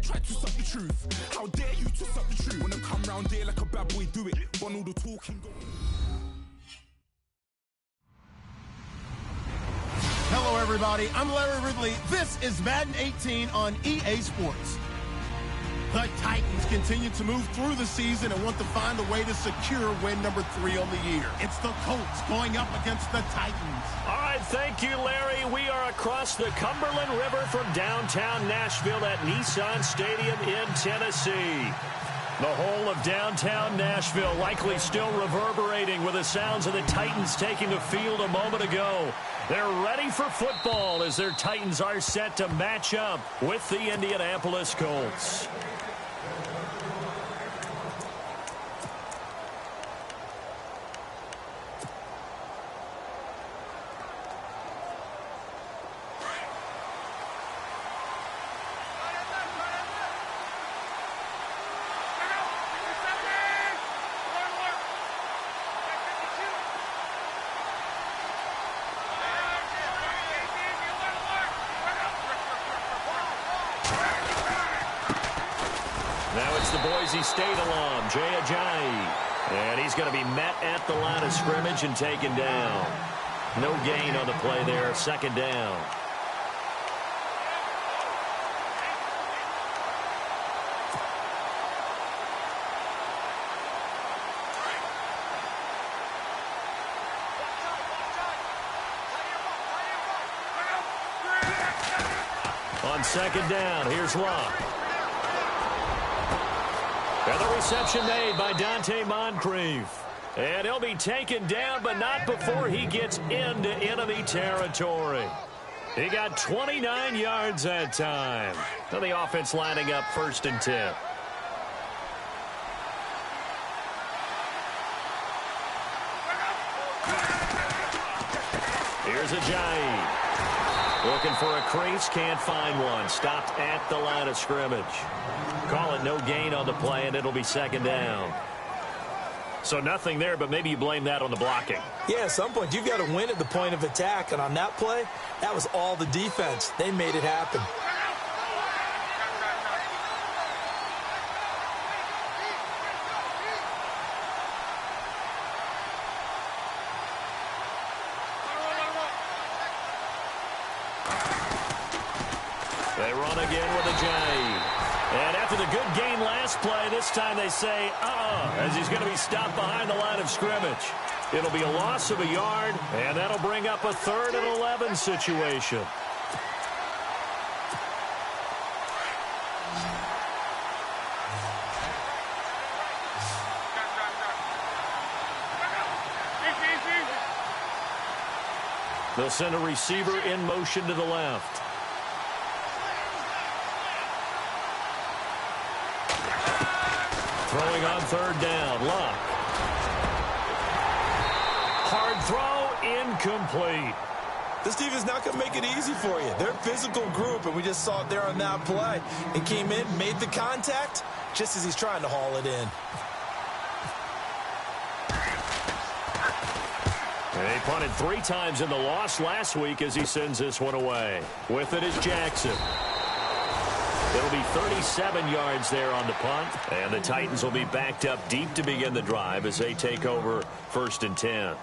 try to suck the truth. How dare you to suck the truth? Wanna come round here like a bad boy, do it. But all the talking go. Hello, everybody. I'm Larry Ridley. This is Madden 18 on EA Sports. The Titans continue to move through the season and want to find a way to secure win number 3 on the year. It's the Colts going up against the Titans. All right, thank you, Larry. We are across the Cumberland River from downtown Nashville at Nissan Stadium in Tennessee. The whole of downtown Nashville likely still reverberating with the sounds of the Titans taking the field a moment ago. They're ready for football as their Titans are set to match up with the Indianapolis Colts. Now it's the Boise State alum, Jay Ajayi. And he's going to be met at the line of scrimmage and taken down. No gain on the play there, second down. On second down, here's Locke. And the reception made by Dante Moncrief. And he'll be taken down, but not before he gets into enemy territory. He got 29 yards that time. So the offense lining up 1st and 10. Here's Ajayi. Looking for a crease, can't find one. Stopped at the line of scrimmage. Call it no gain on the play, and it'll be second down. So nothing there, but maybe you blame that on the blocking. Yeah, at some point, you've got to win at the point of attack. And on that play, that was all the defense. They made it happen. They run again with Ajayi. And after the good gain last play, this time they say, as he's going to be stopped behind the line of scrimmage. It'll be a loss of a yard, and that'll bring up a 3rd and 11 situation. They'll send a receiver in motion to the left. Throwing on 3rd down, Locke. Hard throw, incomplete. This defense is not going to make it easy for you. They're a physical group, and we just saw it there on that play. It came in, made the contact, just as he's trying to haul it in. And he punted 3 times in the loss last week as he sends this one away. With it is Jackson. It'll be 37 yards there on the punt, and the Titans will be backed up deep to begin the drive as they take over 1st and 10.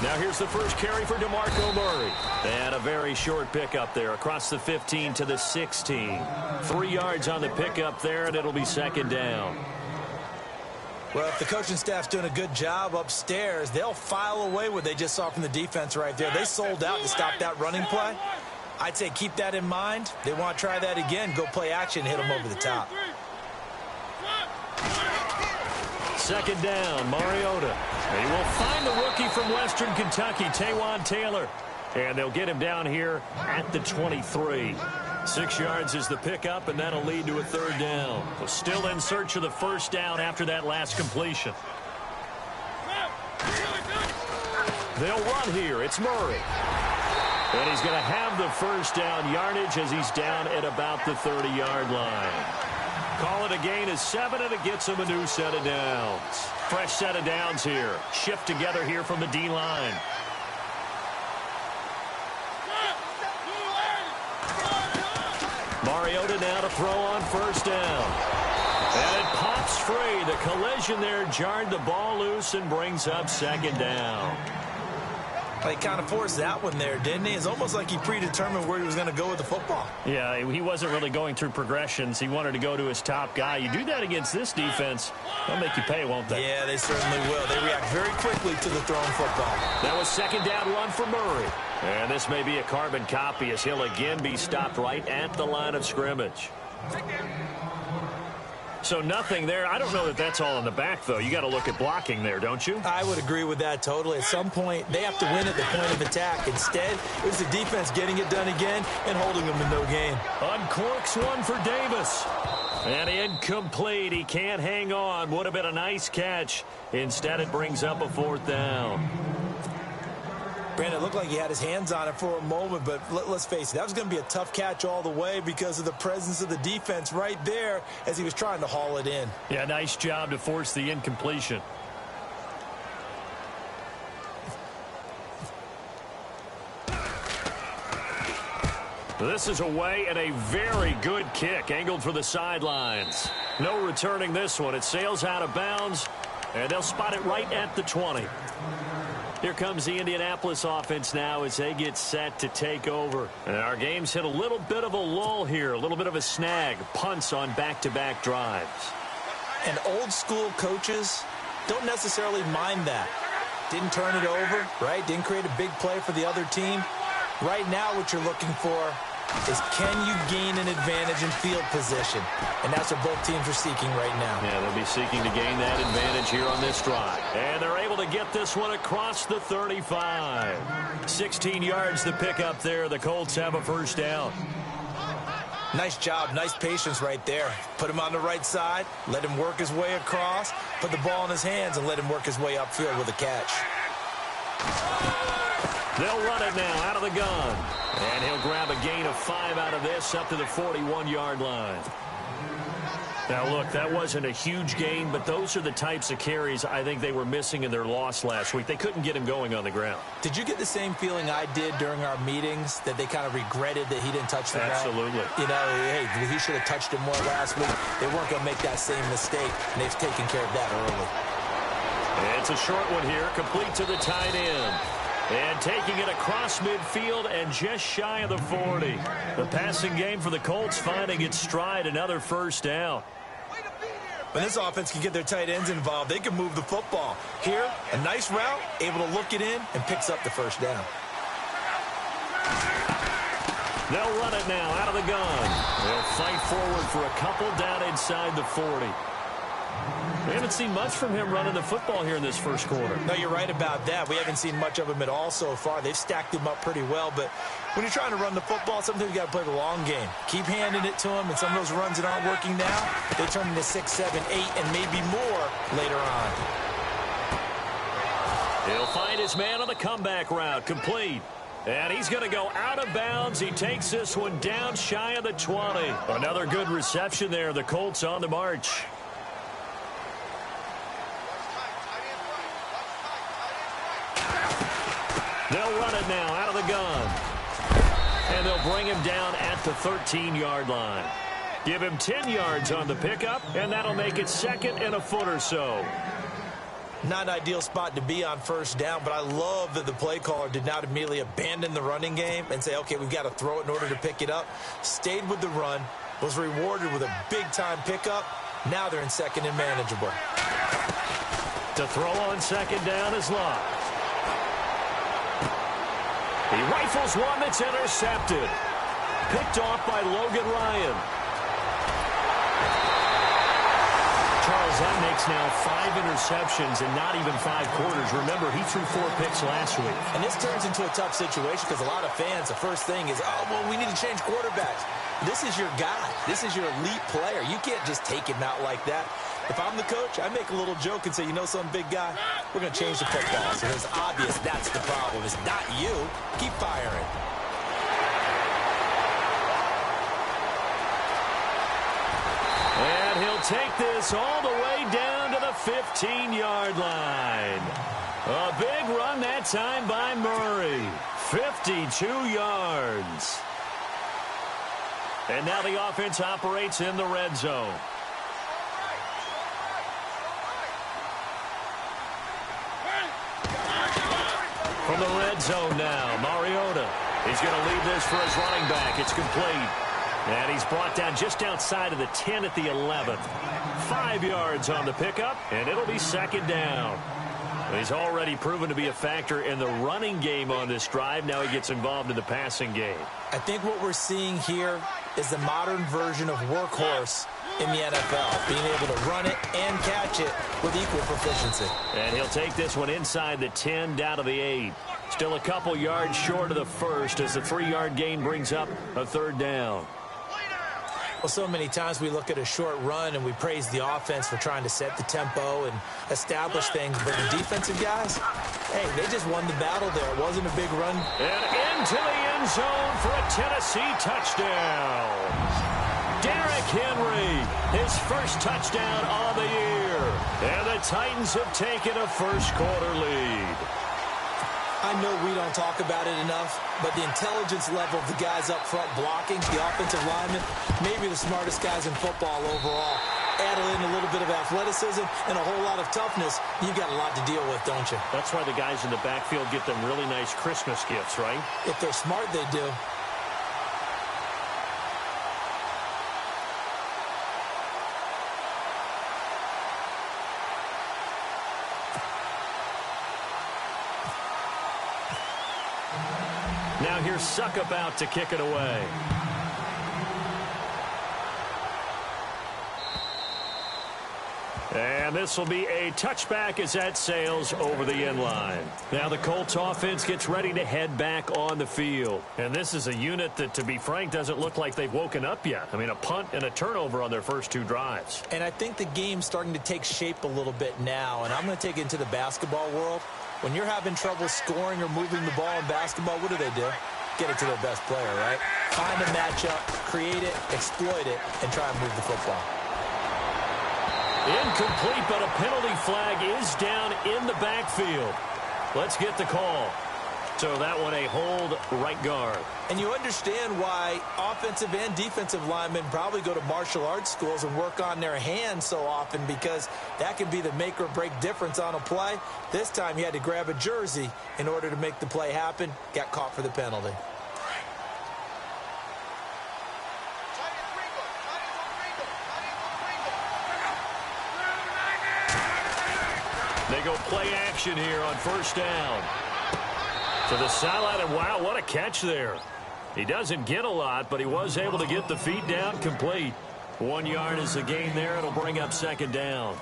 Now here's the first carry for DeMarco Murray. And a very short pickup there across the 15 to the 16. 3 yards on the pickup there, and it'll be second down. Well, if the coaching staff's doing a good job upstairs, they'll file away what they just saw from the defense right there. They sold out to stop that running play. I'd say keep that in mind. They want to try that again, go play action, hit them over the top. Second down, Mariota. He will find the rookie from Western Kentucky, Taywan Taylor. And they'll get him down here at the 23. 6 yards is the pickup, and that'll lead to a 3rd down. So still in search of the 1st down after that last completion. They'll run here. It's Murray. And he's going to have the 1st down yardage as he's down at about the 30-yard line. Call it a gain of 7, and it gets him a new set of downs. fresh set of downs here. Shift together here from the D-line. Mariota now to throw on first down. And it pops free. The collision there jarred the ball loose and brings up second down. He kind of forced that one there, didn't he? It's almost like he predetermined where he was going to go with the football. Yeah, he wasn't really going through progressions. He wanted to go to his top guy. You do that against this defense, they'll make you pay, won't they? Yeah, they certainly will. They react very quickly to the thrown football. That was second down run for Murray. And this may be a carbon copy as he'll again be stopped right at the line of scrimmage. So nothing there. I don't know that that's all in the back, though. You got to look at blocking there, don't you? I would agree with that totally. At some point, they have to win at the point of attack. Instead, it was the defense getting it done again and holding them to no gain. Uncorks one for Davis. And incomplete. He can't hang on. Would have been a nice catch. Instead, it brings up a fourth down. Brandon, it looked like he had his hands on it for a moment, but let's face it, that was going to be a tough catch all the way because of the presence of the defense right there as he was trying to haul it in. Yeah, nice job to force the incompletion. This is away and a very good kick, angled for the sidelines. No returning this one. It sails out of bounds, and they'll spot it right at the 20. Here comes the Indianapolis offense now as they get set to take over. And our game's hit a little bit of a lull here, a little bit of a snag. Punts on back-to-back drives. And old-school coaches don't necessarily mind that. Didn't turn it over, right? Didn't create a big play for the other team. Right now what you're looking for is can you gain an advantage in field position? And that's what both teams are seeking right now. Yeah, they'll be seeking to gain that advantage here on this drive. And they're able to get this one across the 35. 16 yards to pick up there. The Colts have a first down. Nice job, nice patience right there. Put him on the right side, let him work his way across, put the ball in his hands, and let him work his way upfield with a catch. They'll run it now out of the gun. And he'll grab a gain of 5 out of this up to the 41-yard line. Now, look, that wasn't a huge gain, but those are the types of carries I think they were missing in their loss last week. They couldn't get him going on the ground. Did you get the same feeling I did during our meetings, that they kind of regretted that he didn't touch the ground? Absolutely. You know, hey, he should have touched him more last week. They weren't going to make that same mistake, and they've taken care of that early. And it's a short one here, complete to the tight end. And taking it across midfield and just shy of the 40. The passing game for the Colts finding its stride, another first down. When this offense can get their tight ends involved, they can move the football. Here, a nice route, able to look it in, and picks up the first down. They'll run it now out of the gun. They'll fight forward for a couple down inside the 40. We haven't seen much from him running the football here in this first quarter. No, you're right about that. We haven't seen much of him at all so far. They've stacked him up pretty well, but when you're trying to run the football, sometimes you got to play the long game. Keep handing it to him, and some of those runs that aren't working now, they turn into 6, 7, 8, and maybe more later on. He'll find his man on the comeback route, complete. And he's going to go out of bounds. He takes this one down shy of the 20. Another good reception there. The Colts on the march. They'll run it now out of the gun. And they'll bring him down at the 13-yard line. Give him 10 yards on the pickup, and that'll make it second and a foot or so. Not an ideal spot to be on first down, but I love that the play caller did not immediately abandon the running game and say, okay, we've got to throw it in order to pick it up. Stayed with the run, was rewarded with a big-time pickup. Now they're in second and manageable. To throw on second down is Love. He rifles one that's intercepted. Picked off by Logan Ryan. Charles, that makes now 5 interceptions in not even 5 quarters. Remember, he threw 4 picks last week. And this turns into a tough situation because a lot of fans, the first thing is, oh, well, we need to change quarterbacks. This is your guy. This is your elite player. You can't just take him out like that. If I'm the coach, I make a little joke and say, you know something, big guy? We're going to change the football. So it's obvious that's the problem. It's not you. Keep firing. And he'll take this all the way down to the 15-yard line. A big run that time by Murray. 52 yards. And now the offense operates in the red zone. From the red zone now, Mariota. He's going to leave this for his running back. It's complete. And he's brought down just outside of the 10 at the 11th. 5 yards on the pickup, and it'll be second down. He's already proven to be a factor in the running game on this drive. Now he gets involved in the passing game. I think what we're seeing here is the modern version of workhorse in the NFL, being able to run it and catch it with equal proficiency. And he'll take this one inside the 10 down to the 8. Still a couple yards short of the first as the 3-yard gain brings up a third down. Well, so many times we look at a short run and we praise the offense for trying to set the tempo and establish things. But the defensive guys, hey, they just won the battle there. It wasn't a big run. And into the end zone for a Tennessee touchdown. Derrick Henry, his first touchdown on the year. And the Titans have taken a first-quarter lead. I know we don't talk about it enough, but the intelligence level of the guys up front blocking, the offensive linemen, maybe the smartest guys in football overall. Add in a little bit of athleticism and a whole lot of toughness, you've got a lot to deal with, don't you? That's why the guys in the backfield get them really nice Christmas gifts, right? If they're smart, they do. Now here's Suckup out to kick it away. And this will be a touchback as that sails over the end line. Now the Colts offense gets ready to head back on the field. And this is a unit that, to be frank, doesn't look like they've woken up yet. I mean, a punt and a turnover on their first 2 drives. And I think the game's starting to take shape a little bit now. And I'm going to take it into the basketball world. When you're having trouble scoring or moving the ball in basketball, what do? Get it to their best player, right? Find a matchup, create it, exploit it, and try and move the football. Incomplete, but a penalty flag is down in the backfield. Let's get the call. So that one a hold right guard. And you understand why offensive and defensive linemen probably go to martial arts schools and work on their hands so often, because that can be the make or break difference on a play. This time he had to grab a jersey in order to make the play happen. Got caught for the penalty. They go play action here on first down. To the sideline, and wow, what a catch there. He doesn't get a lot, but he was able to get the feet down complete. 1 yard is the gain there. It'll bring up second down.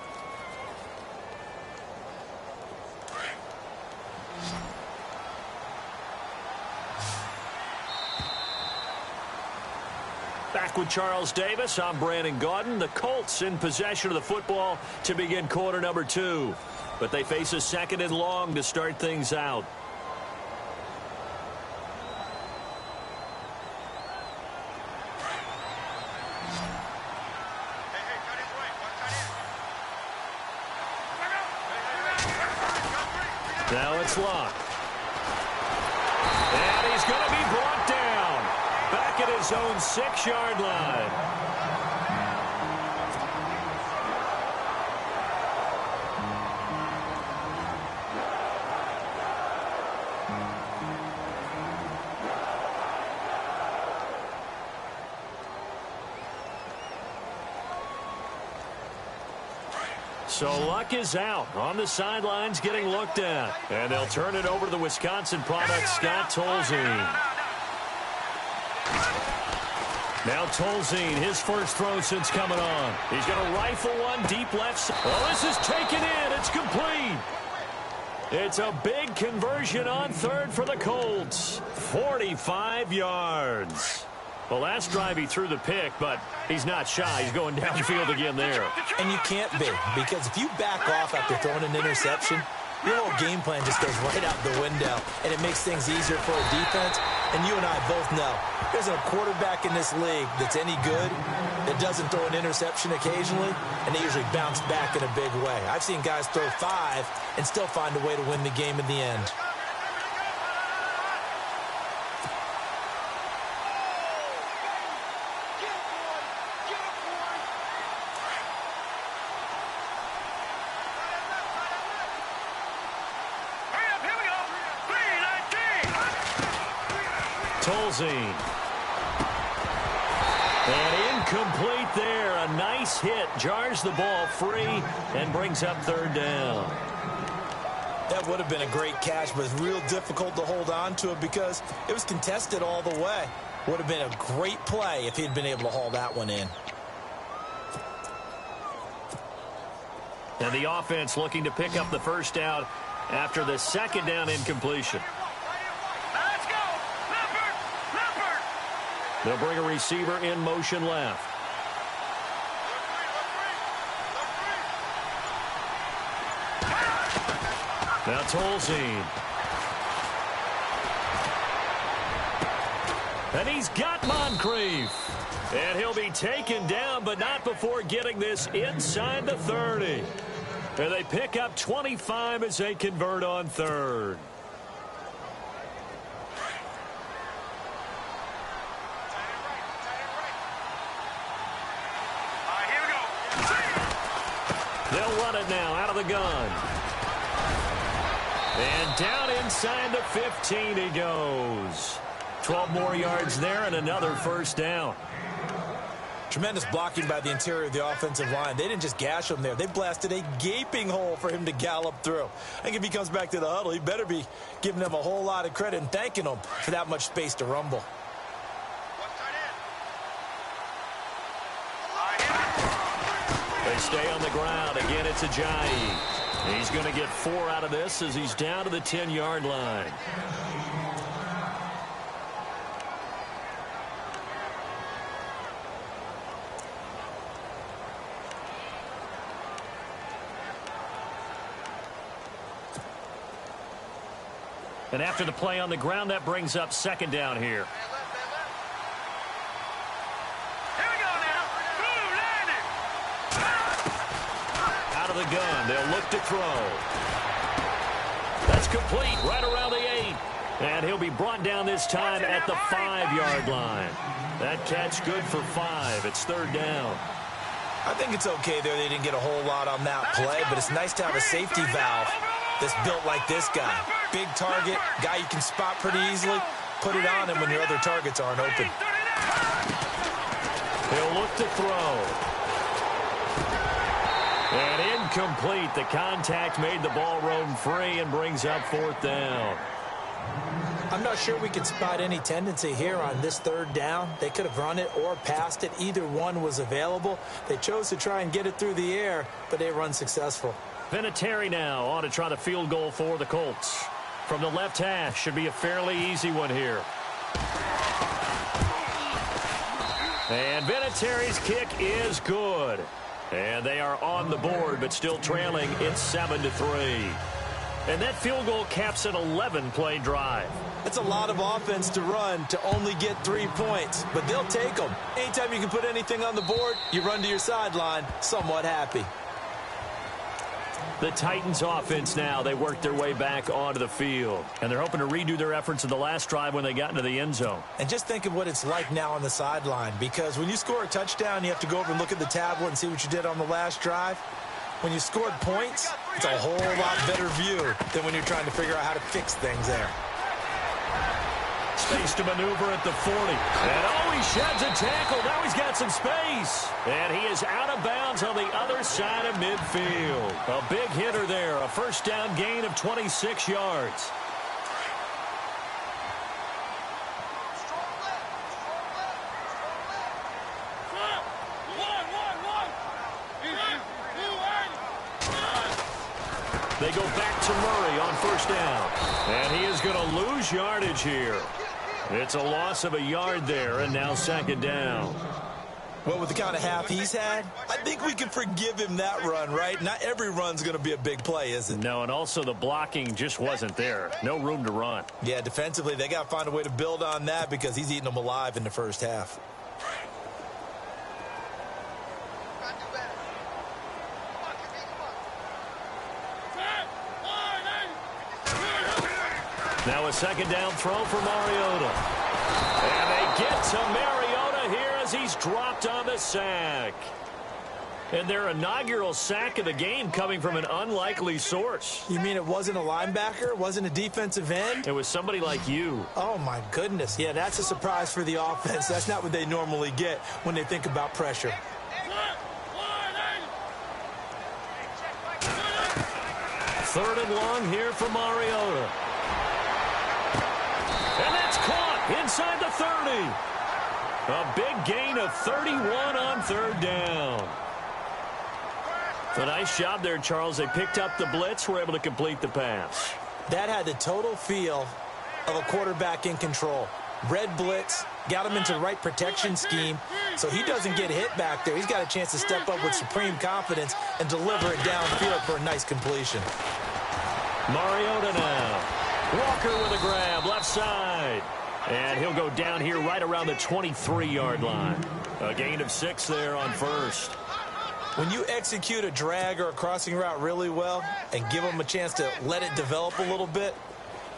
Back with Charles Davis, I'm Brandon Gaudin. The Colts in possession of the football to begin quarter number 2. But they face a second and long to start things out. Now it's locked. And he's going to be brought down. Back at his own 6-yard line. So Luck is out on the sidelines getting looked at. And they'll turn it over to the Wisconsin product, Scott Tolzien. Now Tolzien, his first throw since coming on. He's going to rifle one deep left side. Oh, this is taken in. It's complete. It's a big conversion on third for the Colts. 45 yards. Well, last drive he threw the pick, but he's not shy. He's going downfield again there. And you can't be, because if you back off after throwing an interception, your whole game plan just goes right out the window, and it makes things easier for a defense. And you and I both know there's a quarterback in this league that's any good that doesn't throw an interception occasionally, and they usually bounce back in a big way. I've seen guys throw 5 and still find a way to win the game in the end. Tolzien. And incomplete there. A nice hit. Jars the ball free and brings up third down. That would have been a great catch, but it's real difficult to hold on to it because it was contested all the way. Would have been a great play if he'd been able to haul that one in. And the offense looking to pick up the first down after the second down incompletion. They'll bring a receiver in motion left. Now Tolzien. And he's got Moncrief. And he'll be taken down, but not before getting this inside the 30. And they pick up 25 as they convert on third. They'll run it now out of the gun. And down inside the 15 he goes. 12 more yards there and another first down. Tremendous blocking by the interior of the offensive line. They didn't just gash him there. They blasted a gaping hole for him to gallop through. I think if he comes back to the huddle, he better be giving them a whole lot of credit and thanking them for that much space to rumble. They stay on the ground. Again, it's Ajayi. He's going to get 4 out of this as he's down to the 10-yard line. And after the play on the ground, that brings up second down here. Of the gun, they'll look to throw. That's complete right around the 8. And he'll be brought down this time at the 5-yard line. That catch good for 5. It's third down. I think it's okay there. They didn't get a whole lot on that play, but it's nice to have a safety valve that's built like this guy. Big target, guy you can spot pretty easily. Put it on him when your other targets aren't open. He'll look to throw. And incomplete. The contact made the ball roam free and brings up fourth down. I'm not sure we can spot any tendency here on this third down. They could have run it or passed it. Either one was available. They chose to try and get it through the air, but they run successful. Vinatieri now on to try the field goal for the Colts. From the left hash, should be a fairly easy one here. And Vinatieri's kick is good. And they are on the board, but still trailing. It's 7-3. And that field goal caps an 11-play drive. That's a lot of offense to run to only get 3 points, but they'll take them. Anytime you can put anything on the board, you run to your sideline somewhat happy. The Titans offense now, they work their way back onto the field. And they're hoping to redo their efforts in the last drive when they got into the end zone. And just think of what it's like now on the sideline, because when you score a touchdown, you have to go over and look at the tablet and see what you did on the last drive. When you scored points, it's a whole lot better view than when you're trying to figure out how to fix things there. Space to maneuver at the 40. And oh, he sheds a tackle. Now he's got some space. And he is out of bounds on the other side of midfield. A big hitter there. A first down gain of 26 yards. They go back to Murray on first down. And he is going to lose yardage here. It's a loss of a yard there, and now second down. Well, with the kind of half he's had, I think we can forgive him that run, right? Not every run's going to be a big play, is it? No, and also the blocking just wasn't there. No room to run. Yeah, defensively, they got to find a way to build on that because he's eating them alive in the first half. Now a second down throw for Mariota. And they get to Mariota here as he's dropped on the sack. And their inaugural sack of the game coming from an unlikely source. You mean it wasn't a linebacker? It wasn't a defensive end? It was somebody like you. Oh, my goodness. Yeah, that's a surprise for the offense. That's not what they normally get when they think about pressure. Third and long here for Mariota. And that's caught inside the 30. A big gain of 31 on third down. A nice job there, Charles. They picked up the blitz, were able to complete the pass. That had the total feel of a quarterback in control. Red blitz, got him into the right protection scheme, so he doesn't get hit back there. He's got a chance to step up with supreme confidence and deliver it downfield for a nice completion. Mariota now. Walker with a grab, left side. And he'll go down here right around the 23-yard line. A gain of 6 there on first. When you execute a drag or a crossing route really well and give them a chance to let it develop a little bit,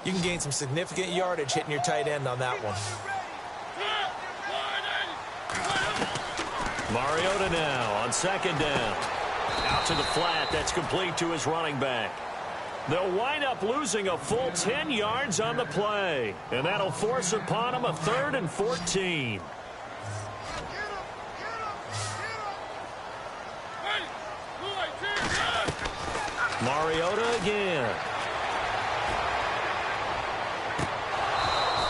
you can gain some significant yardage hitting your tight end on that one. Mariota now on second down. Out to the flat. That's complete to his running back. They'll wind up losing a full 10 yards on the play. And that'll force upon them a 3rd and 14. Mariota again.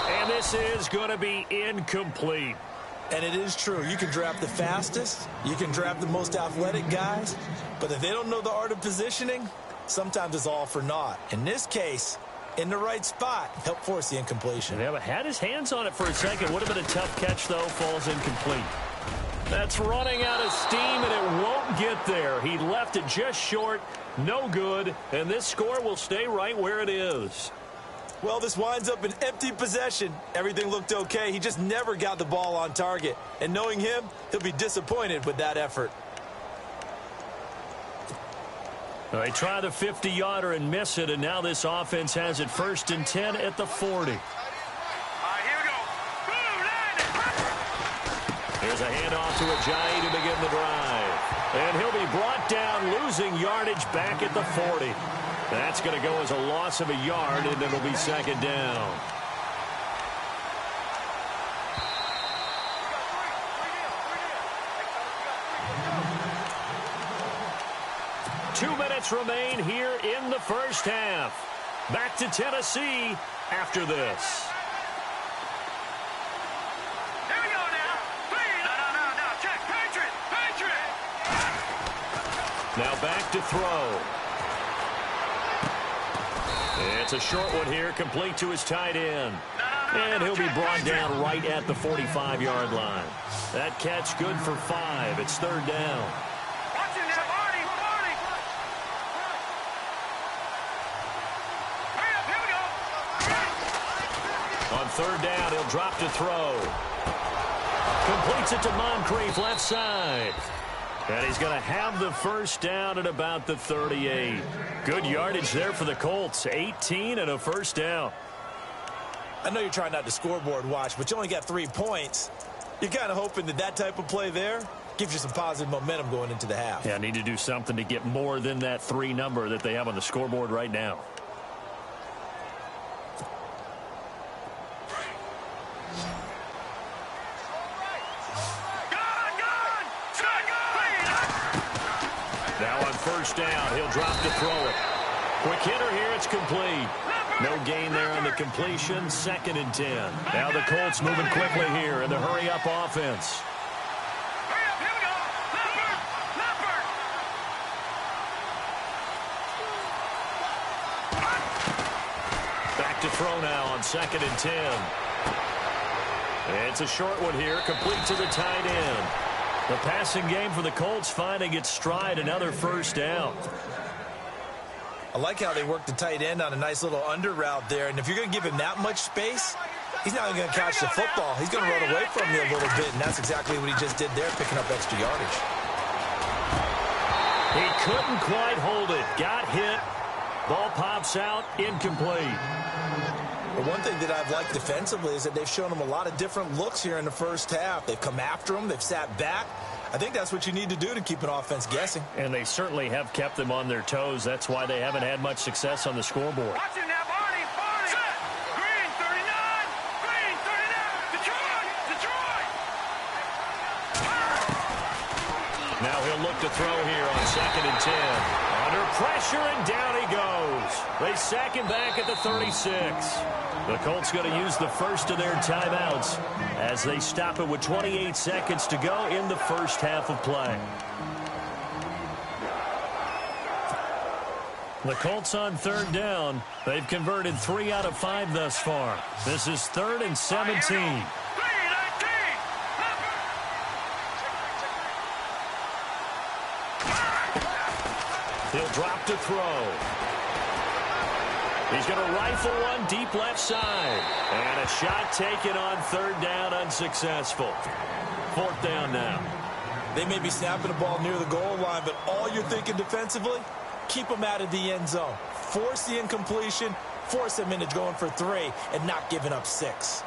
And this is going to be incomplete. And it is true. You can draft the fastest. You can draft the most athletic guys. But if they don't know the art of positioning, sometimes it's all for naught. In this case, in the right spot, help force the incompletion. Yeah, but had his hands on it for a second. Would have been a tough catch, though. Falls incomplete. That's running out of steam, and it won't get there. He left it just short. No good. And this score will stay right where it is. Well, this winds up an empty possession. Everything looked okay. He just never got the ball on target. And knowing him, he'll be disappointed with that effort. They try the 50-yarder and miss it, and now this offense has it 1st and 10 at the 40. Here we go. There's a handoff to Ajayi to begin the drive. And he'll be brought down, losing yardage back at the 40. That's going to go as a loss of a yard, and it'll be second down. Two minutes remain here in the first half. Back to Tennessee after this. Here we go now. No. Check. Patriot. Now back to throw. It's a short one here, complete to his tight end. And he'll be brought down right at the 45-yard line. That catch good for 5. It's third down. Watch him now, Barney. Hurry up, here we go. On third down, he'll drop to throw. Completes it to Moncrief, left side. And he's going to have the first down at about the 38. Good yardage there for the Colts. 18 and a first down. I know you're trying not to scoreboard watch, but you only got 3 points. You're kind of hoping that type of play there gives you some positive momentum going into the half. Yeah, need to do something to get more than that 3 number that they have on the scoreboard right now. Now on first down, he'll drop to throw it. Quick hitter here, it's complete. No gain there on the completion, 2nd and 10. Now the Colts moving quickly here in the hurry-up offense. Hurry up, here we go. Leopard. Back to throw now on 2nd and 10. It's a short one here, complete to the tight end. The passing game for the Colts finding its stride, another first down. I like how they work the tight end on a nice little under route there. And if you're going to give him that much space, he's not going to catch the football. He's going to run away from you a little bit, and that's exactly what he just did there, picking up extra yardage. He couldn't quite hold it. Got hit. Ball pops out, incomplete. The one thing that I've liked defensively is that they've shown him a lot of different looks here in the first half. They've come after him. They've sat back. I think that's what you need to do to keep an offense guessing. And they certainly have kept them on their toes. That's why they haven't had much success on the scoreboard. Watch it now, Barney. Set. Green, 39. Green, 39. Detroit. Now he'll look to throw here on 2nd and 10. Under pressure, and down he goes. They sack him back at the 36. The Colts going to use the first of their timeouts as they stop it with 28 seconds to go in the first half of play. The Colts on 3rd down. They've converted 3 out of 5 thus far. This is 3rd and 17. He'll drop to throw. He's going to rifle one deep left side. And a shot taken on 3rd down, unsuccessful. 4th down now. They may be snapping the ball near the goal line, but all you're thinking defensively, keep them out of the end zone. Force the incompletion, force them into going for 3, and not giving up 6.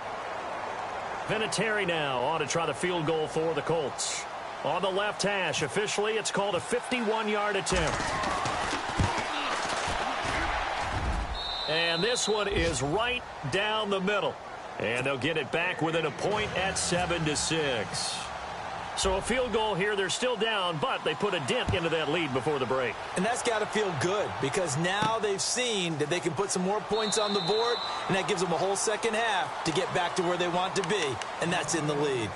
Vinatieri now on to try the field goal for the Colts. On the left hash, officially, it's called a 51-yard attempt. And this one is right down the middle. And they'll get it back within a point at 7-6. So a field goal here, they're still down, but they put a dent into that lead before the break. And that's got to feel good because now they've seen that they can put some more points on the board, and that gives them a whole second half to get back to where they want to be, and that's in the lead.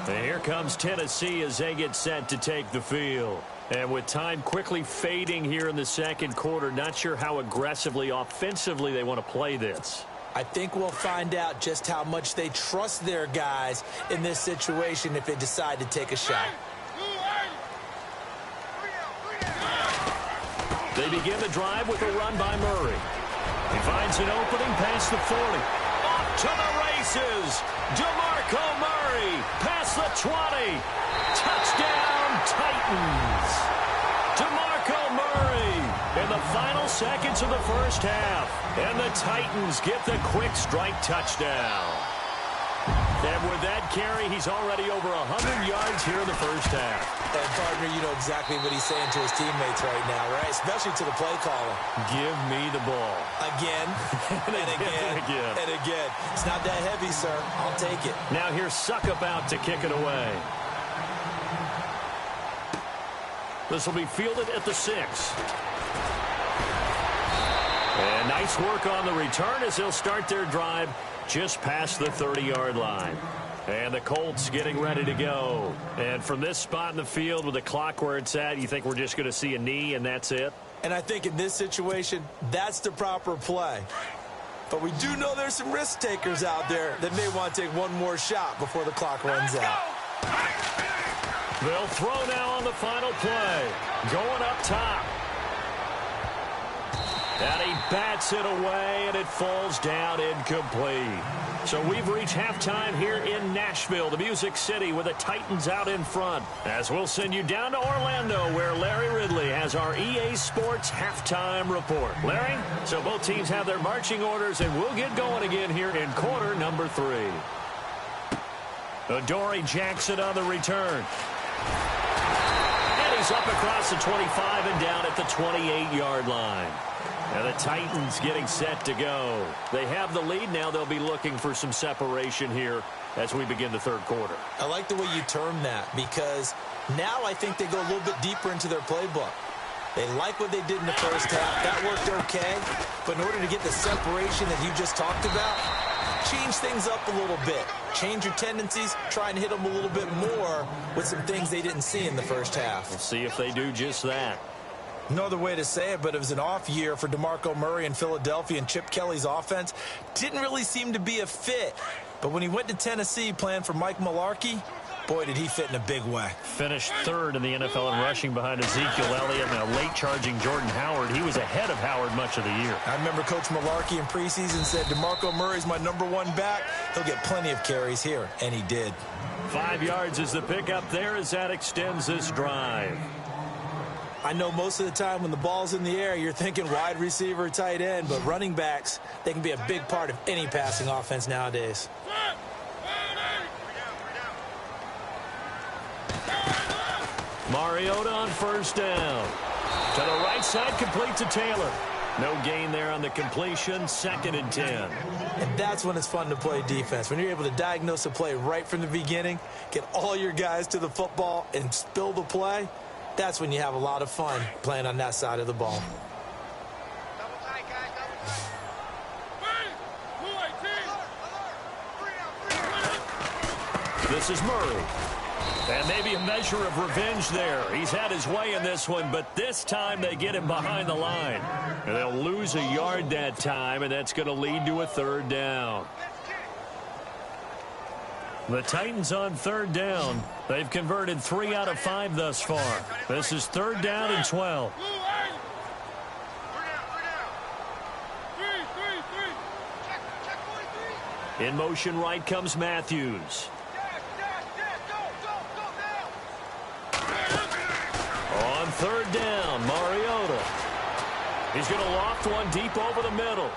And here comes Tennessee as they get set to take the field. And with time quickly fading here in the second quarter, not sure how aggressively, offensively they want to play this. I think we'll find out just how much they trust their guys in this situation if they decide to take a shot. They begin the drive with a run by Murray. He finds an opening past the 40. Off to the races. DeMarco Murray past the 20. Touchdown, Titans. DeMarco Murray in the final seconds of the first half. And the Titans get the quick strike touchdown. And with that carry, he's already over 100 yards here in the first half. And, partner, you know exactly what he's saying to his teammates right now, right? Especially to the play caller. Give me the ball. Again, and again, and again. It's not that heavy, sir. I'll take it. Now here's Suckup out to kick it away. This will be fielded at the 6. And nice work on the return as they'll start their drive just past the 30-yard line. And the Colts getting ready to go. And from this spot in the field with the clock where it's at, you think we're just going to see a knee and that's it? And I think in this situation, that's the proper play. But we do know there's some risk takers out there that may want to take one more shot before the clock runs out. They'll throw now on the final play. Going up top. And he bats it away, and it falls down incomplete. So we've reached halftime here in Nashville, the Music City, with the Titans out in front. As we'll send you down to Orlando, where Larry Ridley has our EA Sports halftime report. Larry, so both teams have their marching orders, and we'll get going again here in quarter number 3. Adoree Jackson on the return. And he's up across the 25 and down at the 28-yard line. And the Titans getting set to go. They have the lead now. They'll be looking for some separation here as we begin the third quarter. I like the way you term that because now I think they go a little bit deeper into their playbook. They like what they did in the first half. That worked okay. But in order to get the separation that you just talked about, change things up a little bit. Change your tendencies. Try and hit them a little bit more with some things they didn't see in the first half. We'll see if they do just that. No other way to say it, but it was an off year for DeMarco Murray in Philadelphia, and Chip Kelly's offense didn't really seem to be a fit. But when he went to Tennessee playing for Mike Mularkey, Boy, did he fit in a big way. Finished third in the NFL in rushing behind Ezekiel Elliott and a late charging Jordan Howard. He was ahead of Howard much of the year. I remember Coach Malarkey in preseason said, DeMarco Murray's my #1 back. He'll get plenty of carries here, and he did. 5 yards is the pickup there as that extends this drive. I know most of the time when the ball's in the air, you're thinking wide receiver, tight end, but running backs, they can be a big part of any passing offense nowadays. Mariota on first down. To the right side, complete to Taylor. No gain there on the completion, 2nd and 10. And that's when it's fun to play defense. When you're able to diagnose a play right from the beginning, get all your guys to the football, and spill the play, that's when you have a lot of fun playing on that side of the ball. This is Murray. And maybe a measure of revenge there. He's had his way in this one, but this time they get him behind the line. And they'll lose a yard that time, and that's going to lead to a 3rd down. The Titans on 3rd down. They've converted 3 out of 5 thus far. This is 3rd down and 12. In motion right comes Matthews. On 3rd down, Mariota. He's going to loft one deep over the middle.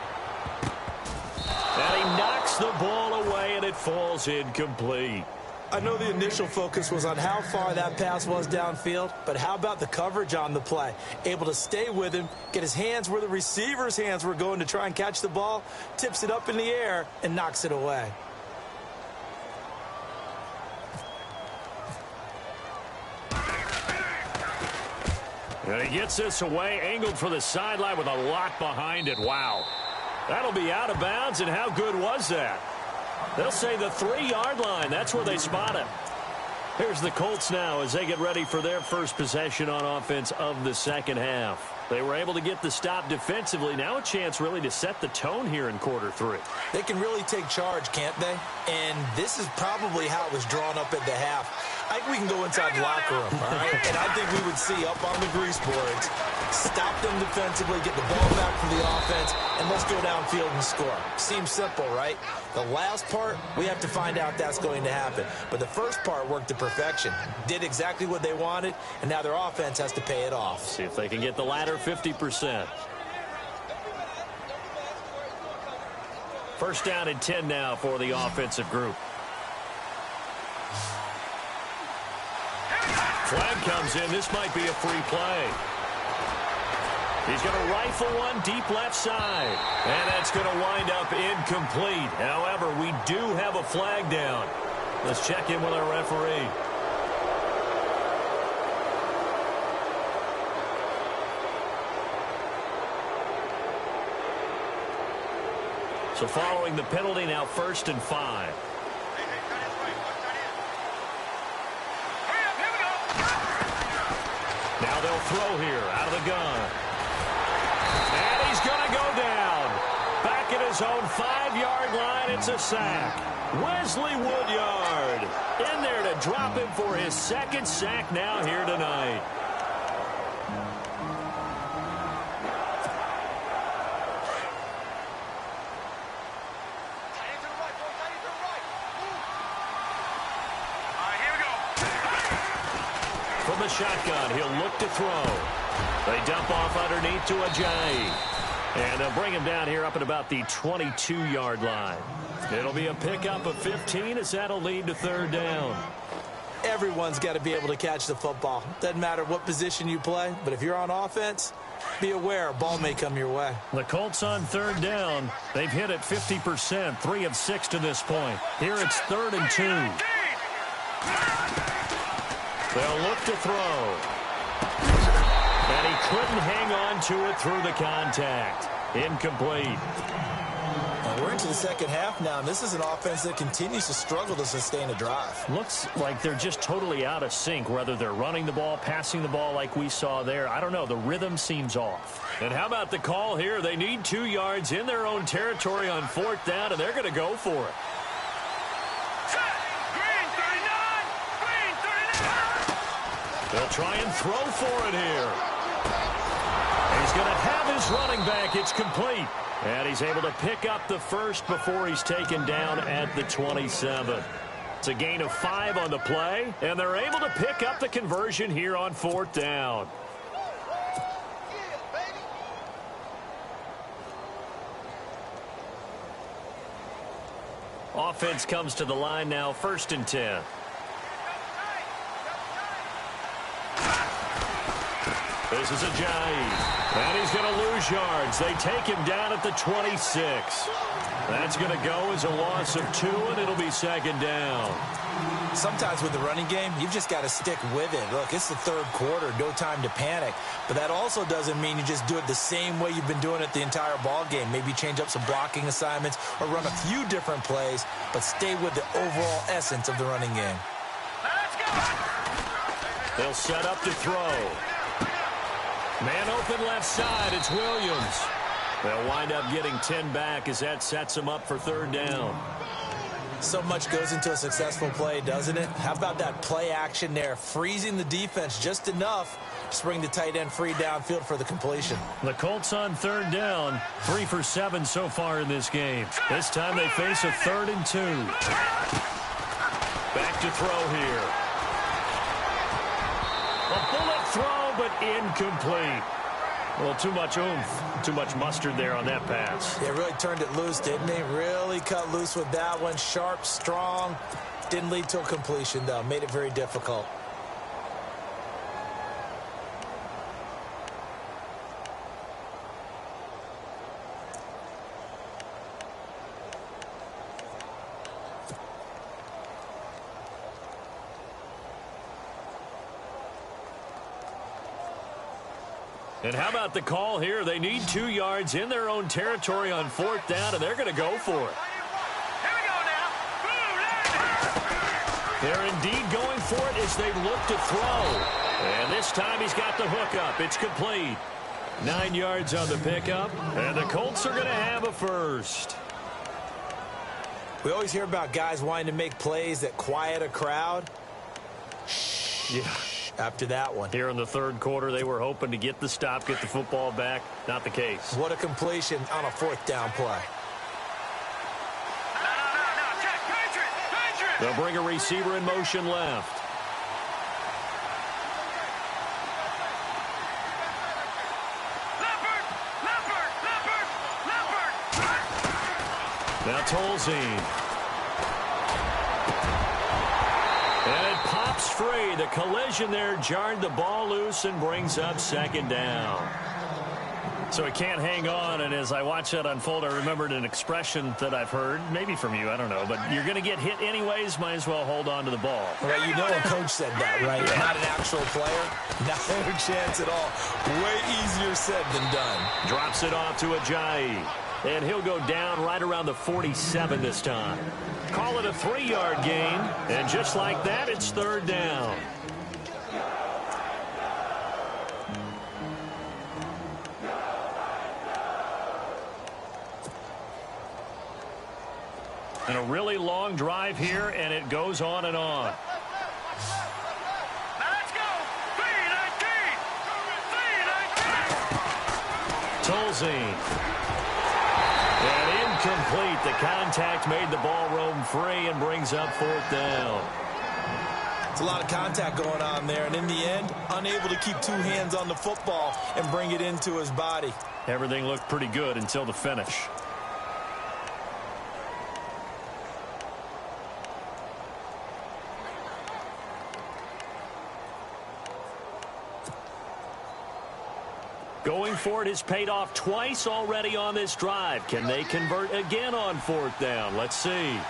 And he knocks the ball away, and it falls incomplete. I know the initial focus was on how far that pass was downfield, but how about the coverage on the play? Able to stay with him, get his hands where the receiver's hands were going to try and catch the ball, tips it up in the air, and knocks it away. And he gets this away, angled for the sideline with a lot behind it. Wow. That'll be out of bounds, and how good was that? They'll say the 3-yard line. That's where they spot him. Here's the Colts now as they get ready for their first possession on offense of the second half. They were able to get the stop defensively. Now a chance really to set the tone here in quarter 3. They can really take charge, can't they? And this is probably how it was drawn up at the half. I think we can go inside the locker room, all right? And I think we would see up on the grease boards, stop them defensively, get the ball back for the offense, and let's go downfield and score. Seems simple, right? The last part, we have to find out that's going to happen. But the first part worked to perfection. Did exactly what they wanted, and now their offense has to pay it off. See if they can get the latter 50%. First down and 10 now for the offensive group. Flag comes in. This might be a free play. He's going to rifle one deep left side. And that's going to wind up incomplete. However, we do have a flag down. Let's check in with our referee. So following the penalty, now 1st and 5. Now they'll throw here out of the gun. And he's going to go down. Back at his own 5-yard line, it's a sack. Wesley Woodyard in there to drop him for his 2nd sack now here tonight. From the shotgun, he'll look to throw. They dump off underneath to Ajayi. And they'll bring him down here up at about the 22-yard line. It'll be a pickup of 15 as that'll lead to 3rd down. Everyone's got to be able to catch the football. Doesn't matter what position you play, but if you're on offense, be aware a ball may come your way. The Colts on 3rd down. They've hit it 50%, 3 of 6 to this point. Here it's 3rd and 2. They'll look to throw. And he couldn't hang on to it through the contact. Incomplete. We're into the second half now, and this is an offense that continues to struggle to sustain a drive. Looks like they're just totally out of sync, whether they're running the ball, passing the ball like we saw there. I don't know. The rhythm seems off. And how about the call here? They need 2 yards in their own territory on 4th down, and they're going to go for it. Set. Green, 39. They'll try and throw for it here. He's going to have his running back. It's complete. And he's able to pick up the first before he's taken down at the 27. It's a gain of 5 on the play, and they're able to pick up the conversion here on 4th down. Offense comes to the line now, 1st and 10. This is Ajayi, and he's going to lose yards. They take him down at the 26. That's going to go as a loss of 2, and it'll be 2nd down. Sometimes with the running game, you've just got to stick with it. Look, it's the 3rd quarter, no time to panic. But that also doesn't mean you just do it the same way you've been doing it the entire ball game. Maybe change up some blocking assignments or run a few different plays, but stay with the overall essence of the running game. Let's go. They'll set up to throw. Man open left side, it's Williams. They'll wind up getting 10 back as that sets them up for 3rd down. So much goes into a successful play, doesn't it? How about that play action there, freezing the defense just enough to bring the tight end free downfield for the completion. The Colts on 3rd down, 3 for 7 so far in this game. This time they face a 3rd and 2. Back to throw here. A bullet throw, but incomplete. Well, too much oomph, too much mustard there on that pass. They really turned it loose, didn't they? Really cut loose with that one. Sharp, strong. Didn't lead to a completion, though. Made it very difficult. And how about the call here? They need 2 yards in their own territory on 4th down, and they're going to go for it. Here we go now. They're indeed going for it as they look to throw. And this time he's got the hook up. It's complete. 9 yards on the pickup, and the Colts are going to have a first. We always hear about guys wanting to make plays that quiet a crowd. Yeah. After that one. Here in the 3rd quarter, they were hoping to get the stop, get the football back. Not the case. What a completion on a 4th down play. No, check. Patriot. They'll bring a receiver in motion left. Leopard. Now Tolzien. And it pops free. The collision there jarred the ball loose and brings up 2nd down. So he can't hang on, and as I watch that unfold, I remembered an expression that I've heard, maybe from you, I don't know, but you're going to get hit anyways, might as well hold on to the ball. Right, you know a coach said that, right? Yeah. Not an actual player. No chance at all. Way easier said than done. Drops it off to Ajayi, and he'll go down right around the 47 this time. Call it a 3-yard gain, and just like that, it's 3rd down. And a really long drive here, and it goes on and on. Let's go. 3-19. Tolzien. And incomplete. The contact made the ball roam free and brings up 4th down. It's a lot of contact going on there, and in the end, unable to keep 2 hands on the football and bring it into his body. Everything looked pretty good until the finish. Going for it has paid off twice already on this drive. Can they convert again on 4th down? Let's see. Detroit.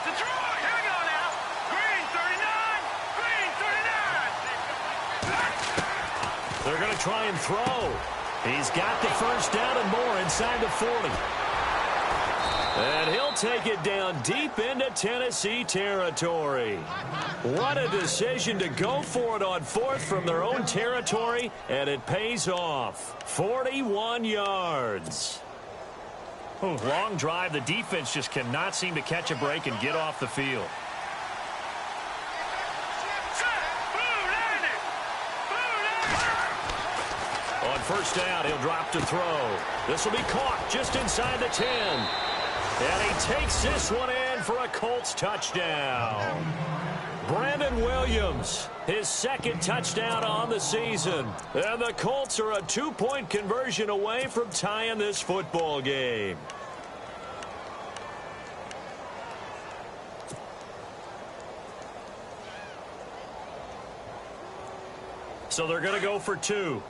Here we go now. Green 39. They're going to try and throw. He's got the first down and more inside the 40. And he'll take it down deep into Tennessee territory. What a decision to go for it on 4th from their own territory, and it pays off. 41 yards. Ooh, long drive. The defense just cannot seem to catch a break and get off the field. Set. Blue. first down. He'll drop to throw. This will be caught just inside the 10. And he takes this one in for a Colts touchdown. Brandon Williams, his second touchdown on the season. And the Colts are a 2-point conversion away from tying this football game. So they're going to go for 2.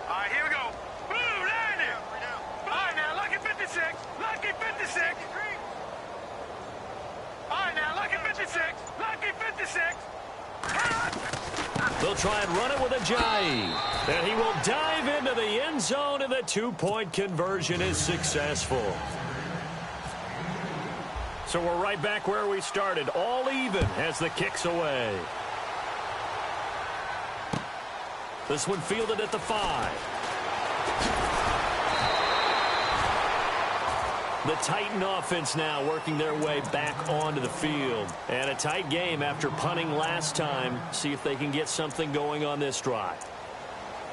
All right, here we go. Boom, down there. All right, now, lucky 56. Lucky 56. All right, now, lucky 56. Lucky 56. They'll try and run it with Ajayi. And he will dive into the end zone, and the 2-point conversion is successful. So we're right back where we started, all even as the kick's away. This one fielded at the 5. The Titan offense now working their way back onto the field. And a tight game after punting last time. See if they can get something going on this drive.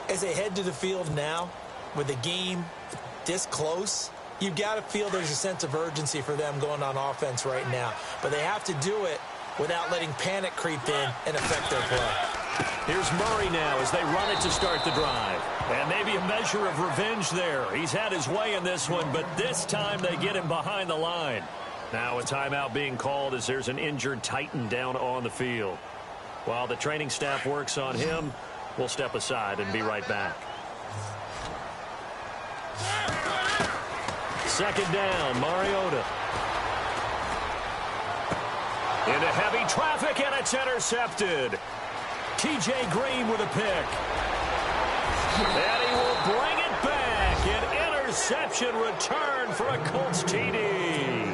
As they head to the field now, with the game this close, you've got to feel there's a sense of urgency for them going on offense right now. But they have to do it without letting panic creep in and affect their play. Here's Murray now as they run it to start the drive. And maybe a measure of revenge there. He's had his way in this one, but this time they get him behind the line. Now a timeout being called as there's an injured Titan down on the field. While the training staff works on him, we'll step aside and be right back. Second down, Mariota. Into heavy traffic, and it's intercepted. T.J. Green with a pick. And he will bring it back. An interception return for a Colts TD.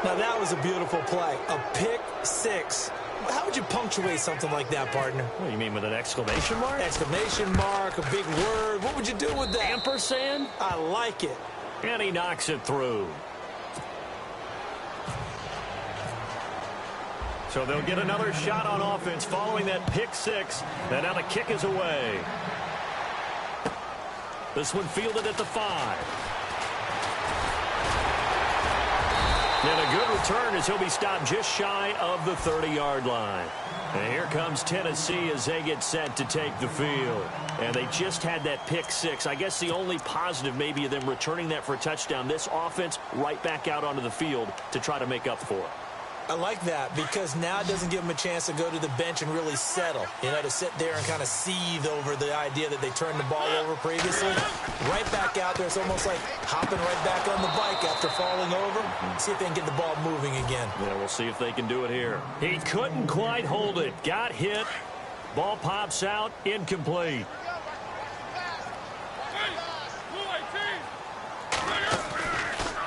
Now, that was a beautiful play. A pick 6. How would you punctuate something like that, partner? What do you mean, with an exclamation mark? Exclamation mark, a big word. What would you do with that? Ampersand? I like it. And he knocks it through. So they'll get another shot on offense following that pick 6. And now the kick is away. This one fielded at the 5. And a good return as he'll be stopped just shy of the 30-yard line. And here comes Tennessee as they get set to take the field. And they just had that pick 6. I guess the only positive maybe of them returning that for a touchdown. This offense right back out onto the field to try to make up for it. I like that because now it doesn't give them a chance to go to the bench and really settle. You know, to sit there and kind of seethe over the idea that they turned the ball over previously. Right back out there. It's almost like hopping right back on the bike after falling over. See if they can get the ball moving again. Yeah, we'll see if they can do it here. He couldn't quite hold it. Got hit. Ball pops out. Incomplete.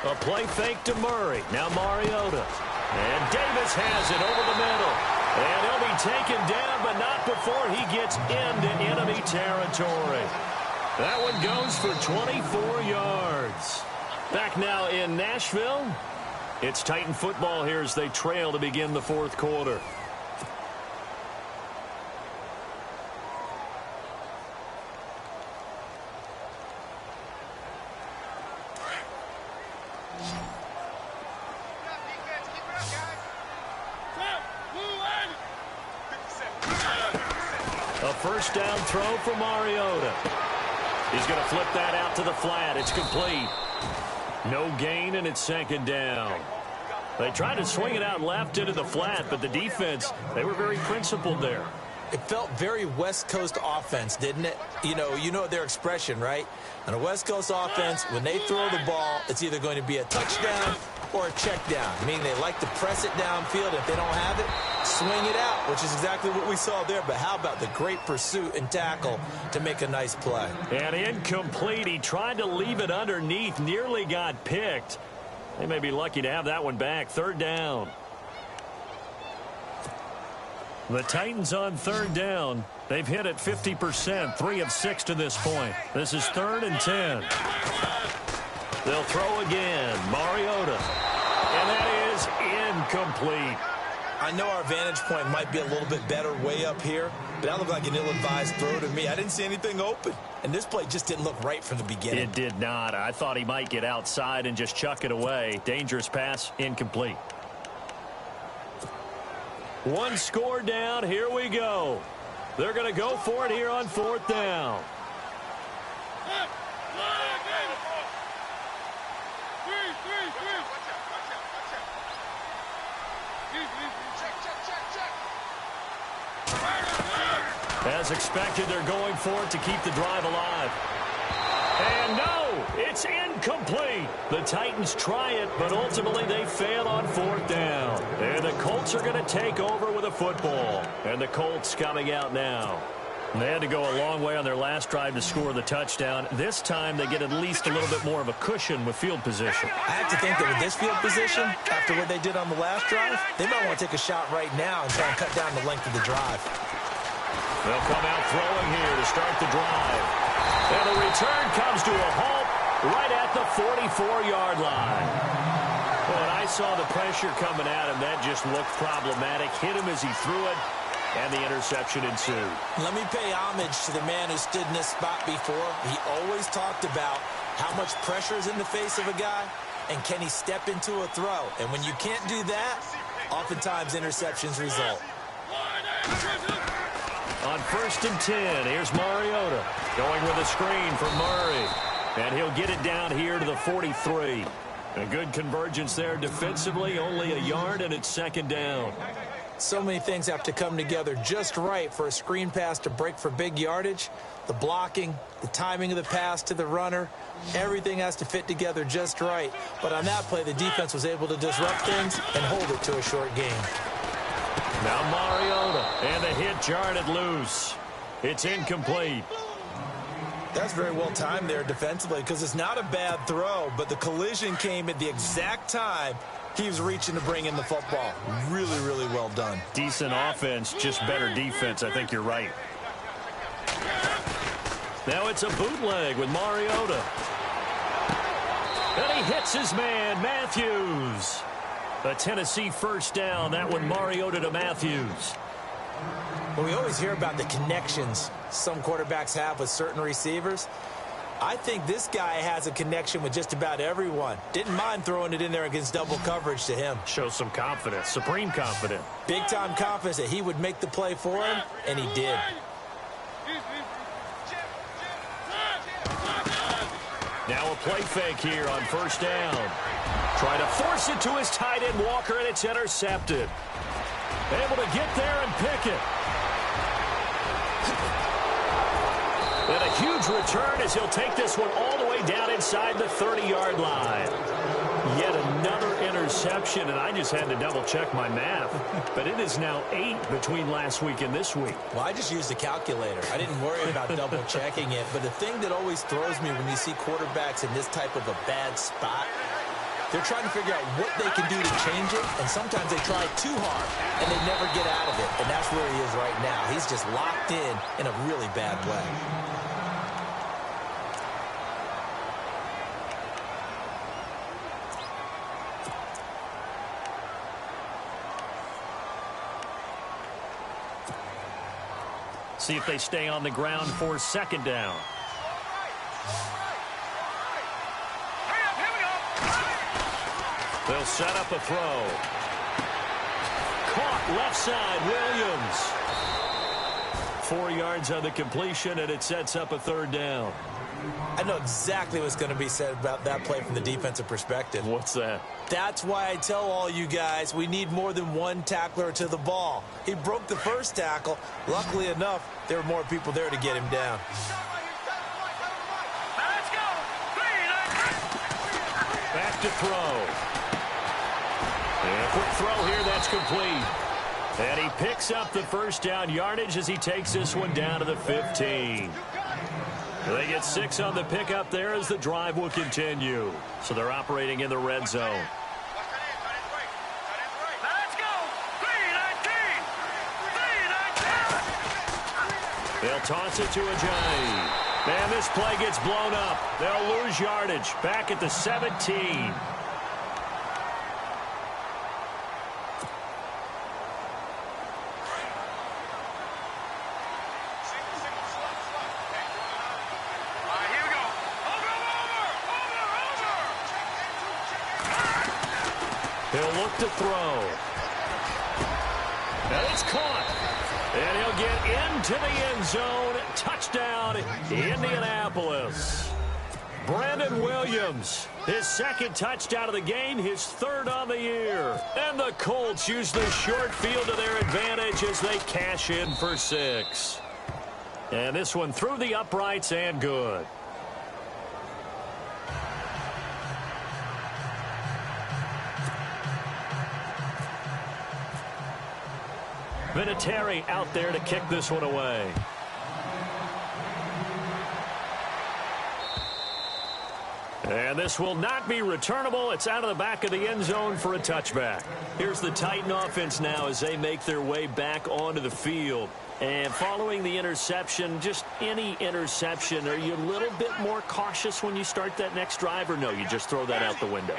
A play fake to Murray. Now Mariota. And Davis has it over the middle. And he'll be taken down, but not before he gets into enemy territory. That one goes for 24 yards. Back now in Nashville. It's Titan football here as they trail to begin the fourth quarter. A first down throw for Mariota. He's going to flip that out to the flat. It's complete. No gain, and it's second down. They tried to swing it out left into the flat, but the defense, they were very principled there. It felt very West Coast offense, didn't it? You know their expression, right? On a West Coast offense, when they throw the ball, it's either going to be a touchdown or a check down, meaning they like to press it downfield. If they don't have it, swing it out, which is exactly what we saw there. But how about the great pursuit and tackle to make a nice play? And incomplete. He tried to leave it underneath, nearly got picked. They may be lucky to have that one back. Third down. The Titans on third down. They've hit it 50%, 3 of 6 to this point. This is 3rd and 10. They'll throw again. Mariota. And that is incomplete. I know our vantage point might be a little bit better way up here, but that looked like an ill-advised throw to me. I didn't see anything open, and this play just didn't look right from the beginning. It did not. I thought he might get outside and just chuck it away. Dangerous pass, incomplete. One score down. Here we go. They're going to go for it here on 4th down. As expected, they're going for it to keep the drive alive. And no, it's incomplete. The Titans try it, but ultimately they fail on 4th down. And the Colts are going to take over with a football. And the Colts coming out now. They had to go a long way on their last drive to score the touchdown. This time they get at least a little bit more of a cushion with field position. I have to think that with this field position, after what they did on the last drive, they might want to take a shot right now and try and cut down the length of the drive. They'll come out throwing here to start the drive. And the return comes to a halt right at the 44-yard line. When I saw the pressure coming at him, that just looked problematic. Hit him as he threw it. And the interception ensued. Let me pay homage to the man who stood in this spot before. He always talked about how much pressure is in the face of a guy, and can he step into a throw. And when you can't do that, oftentimes interceptions result. On 1st and 10, here's Mariota going with a screen for Murray. And he'll get it down here to the 43. A good convergence there defensively, only a yard, and it's 2nd down. So many things have to come together just right for a screen pass to break for big yardage. The blocking, the timing of the pass to the runner, everything has to fit together just right. But on that play, the defense was able to disrupt things and hold it to a short game. Now Mariota, and the hit jarred it loose. It's incomplete. That's very well timed there defensively because it's not a bad throw, but the collision came at the exact time he was reaching to bring in the football. Really, really well done. Decent offense, just better defense. I think you're right. Now it's a bootleg with Mariota. And he hits his man, Matthews. A Tennessee 1st down. That one Mariota to Matthews. Well, we always hear about the connections some quarterbacks have with certain receivers. I think this guy has a connection with just about everyone. Didn't mind throwing it in there against double coverage to him. Shows some confidence, supreme confidence. Big-time confidence that he would make the play for him, and he did. Now a play fake here on 1st down. Try to force it to his tight end, Walker, and it's intercepted. Able to get there and pick it. And a huge return as he'll take this one all the way down inside the 30-yard line. Yet another interception, and I just had to double-check my math. But it is now 8 between last week and this week. Well, I just used a calculator. I didn't worry about double-checking it. But the thing that always throws me when you see quarterbacks in this type of a bad spot, they're trying to figure out what they can do to change it, and sometimes they try too hard, and they never get out of it. And that's where he is right now. He's just locked in a really bad way. See if they stay on the ground for 2nd down. They'll set up a throw. Caught left side, Williams. 4 yards on the completion, and it sets up a 3rd down. I know exactly what's going to be said about that play from the defensive perspective. What's that? That's why I tell all you guys we need more than one tackler to the ball. He broke the first tackle. Luckily enough, there were more people there to get him down. Back to throw. And a quick throw here, that's complete. And he picks up the 1st down yardage as he takes this one down to the 15. They get 6 on the pickup there as the drive will continue. So they're operating in the red zone. Let's go! 3-19! They'll toss it to Ajayi. Man, this play gets blown up. They'll lose yardage. Back at the 17. He'll look to throw. And it's caught. And he'll get into the end zone. Touchdown, Indianapolis. Brandon Williams, his second touchdown of the game, his third on the year. And the Colts use the short field to their advantage as they cash in for 6. And this one through the uprights and good. Vinatieri out there to kick this one away. And this will not be returnable. It's out of the back of the end zone for a touchback. Here's the Titan offense now as they make their way back onto the field. And following the interception, just any interception, are you a little bit more cautious when you start that next drive, or no, you just throw that out the window?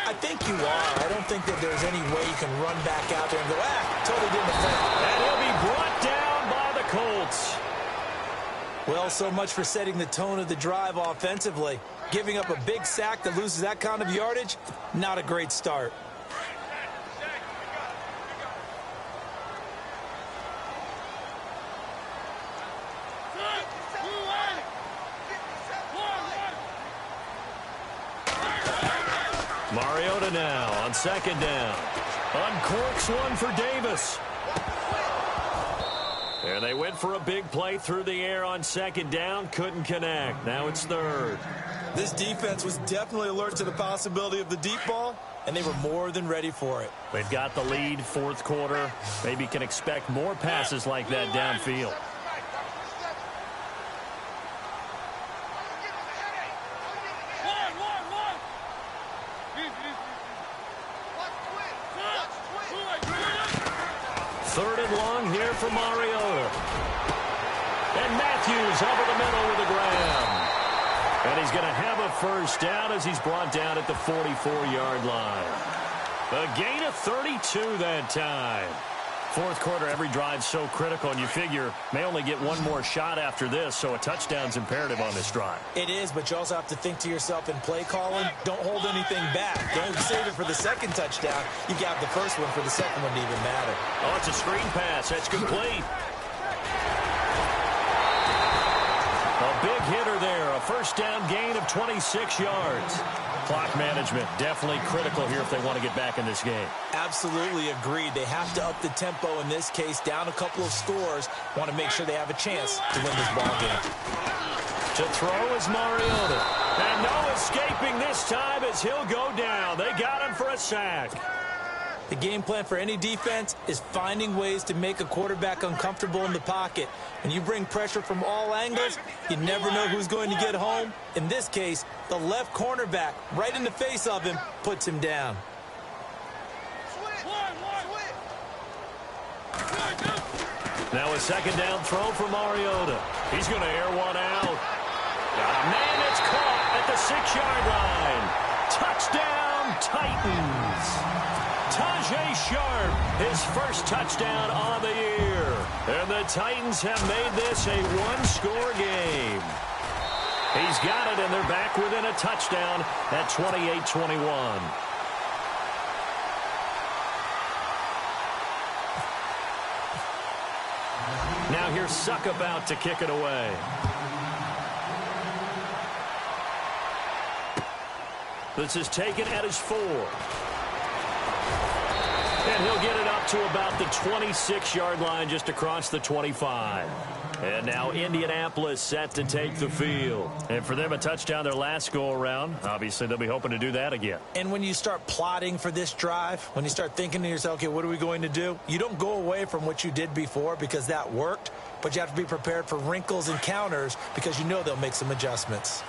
I think you are. I don't think that there's any way you can run back out there and go, totally didn't affect. And he'll be brought down by the Colts. Well, so much for setting the tone of the drive offensively. Giving up a big sack that loses that kind of yardage, not a great start. Mariota now on second down. Uncorks one for Davis. And they went for a big play through the air on second down. Couldn't connect. Now it's third. This defense was definitely alert to the possibility of the deep ball, and they were more than ready for it. They've got the lead, fourth quarter. Maybe can expect more passes like that downfield. Third and long here for Mariota. And Matthews over the middle with a grab. And he's going to have a first down as he's brought down at the 44-yard line. A gain of 32 that time. Fourth quarter, every drive so critical, and you figure may only get one more shot after this, so a touchdown's imperative on this drive. It is, but you also have to think to yourself in play calling, don't hold anything back. Don't save it for the second touchdown. You got the first one for the second one to even matter. Oh, it's a screen pass. That's complete. A big hitter there. A first down gain of 26 yards. Clock management definitely critical here if they want to get back in this game. Absolutely agreed. They have to up the tempo in this case, down a couple of scores. Want to make sure they have a chance to win this ball game. To throw is Mariota. And no escaping this time as he'll go down. They got him for a sack. The game plan for any defense is finding ways to make a quarterback uncomfortable in the pocket. When you bring pressure from all angles, you never know who's going to get home. In this case, the left cornerback, right in the face of him, puts him down. Now a second down throw for Mariota. He's going to air one out. Got a man that's caught at the 6-yard line. Touchdown, Titans. Tajay Sharp, his first touchdown on the year. And the Titans have made this a one-score game. He's got it, and they're back within a touchdown at 28-21. Now here's Suck about to kick it away. This is taken at his 4. And he'll get it up to about the 26-yard line, just across the 25. And now Indianapolis set to take the field. And for them, a touchdown their last go-around. Obviously, they'll be hoping to do that again. And when you start plotting for this drive, when you start thinking to yourself, okay, what are we going to do? You don't go away from what you did before because that worked, but you have to be prepared for wrinkles and counters because you know they'll make some adjustments.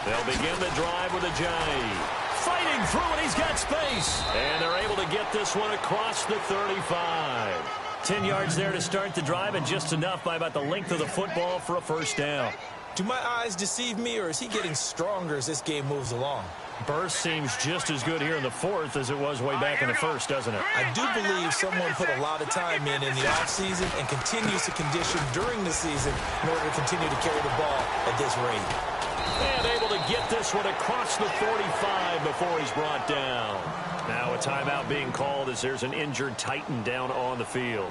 They'll begin the drive with a J. Fighting through, and he's got space. And they're able to get this one across the 35. 10 yards there to start the drive, and just enough by about the length of the football for a first down. Do my eyes deceive me, or is he getting stronger as this game moves along? Burst seems just as good here in the fourth as it was way back in the first, doesn't it? I do believe someone put a lot of time in the offseason and continues to condition during the season in order to continue to carry the ball at this rate. And able to get this one across the 45 before he's brought down. Now a timeout being called as there's an injured Titan down on the field.